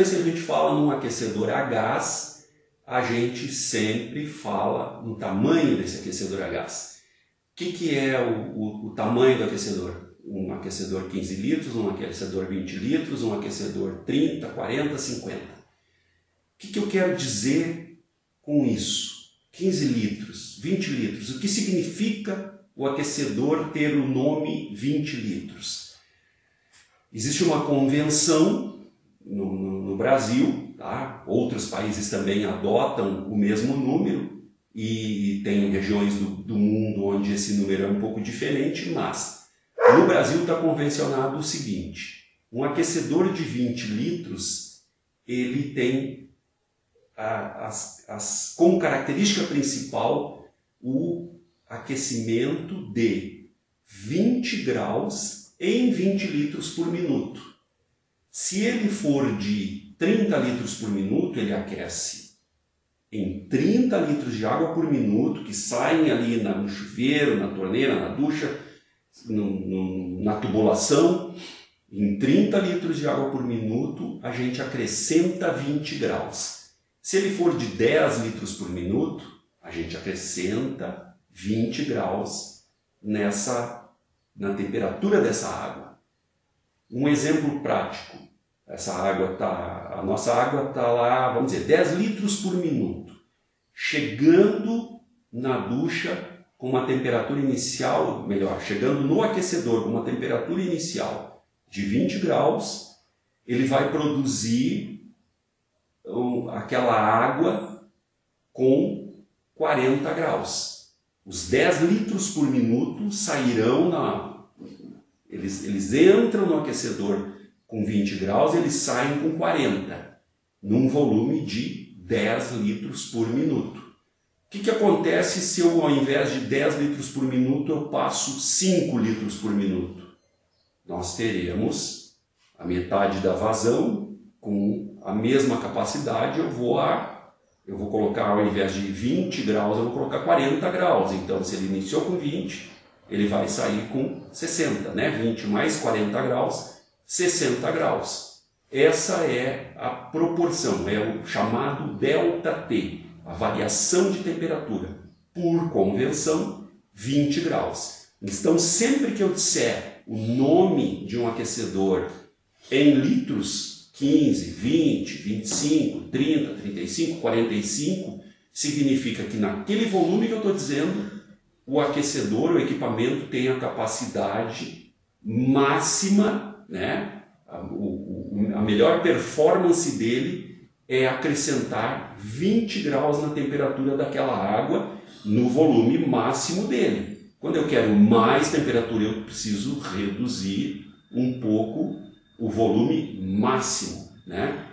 se a gente fala num aquecedor a gás, a gente sempre fala no tamanho desse aquecedor a gás. O que é o tamanho do aquecedor? Um aquecedor 15 litros, um aquecedor 20 litros, um aquecedor 30, 40, 50. O que eu quero dizer com isso? 15 litros, 20 litros. O que significa o aquecedor ter o nome 20 litros? Existe uma convenção no Brasil, tá? Outros países também adotam o mesmo número e tem regiões do mundo onde esse número é um pouco diferente, mas no Brasil está convencionado o seguinte: um aquecedor de 20 litros, ele tem como característica principal o aquecimento de 20 graus em 20 litros por minuto. Se ele for de 30 litros por minuto, ele aquece em 30 litros de água por minuto, que saem ali no chuveiro, na torneira, na ducha, na tubulação. Em 30 litros de água por minuto, a gente acrescenta 20 graus. Se ele for de 10 litros por minuto, a gente acrescenta 20 graus na temperatura dessa água. Um exemplo prático: a nossa água está lá, vamos dizer, 10 litros por minuto. Chegando na ducha com uma temperatura inicial, melhor, chegando no aquecedor com uma temperatura inicial de 20 graus, ele vai produzir aquela água com 40 graus. Os 10 litros por minuto sairão, eles entram no aquecedor com 20 graus, eles saem com 40, num volume de 10 litros por minuto. O que acontece se eu, ao invés de 10 litros por minuto, eu passo 5 litros por minuto? Nós teremos a metade da vazão com a mesma capacidade. Eu vou colocar, ao invés de 20 graus, eu vou colocar 40 graus. Então, se ele iniciou com 20, ele vai sair com 60, né? 20 mais 40 graus, 60 graus. Essa é a proporção, é o chamado ΔT, a variação de temperatura. Por convenção, 20 graus. Então, sempre que eu disser o nome de um aquecedor em litros, 15, 20, 25, 30, 35, 45, significa que naquele volume que eu estou dizendo, o aquecedor, o equipamento, tem a capacidade máxima, né? A melhor performance dele é acrescentar 20 graus na temperatura daquela água no volume máximo dele. Quando eu quero mais temperatura, eu preciso reduzir um pouco o volume máximo, né?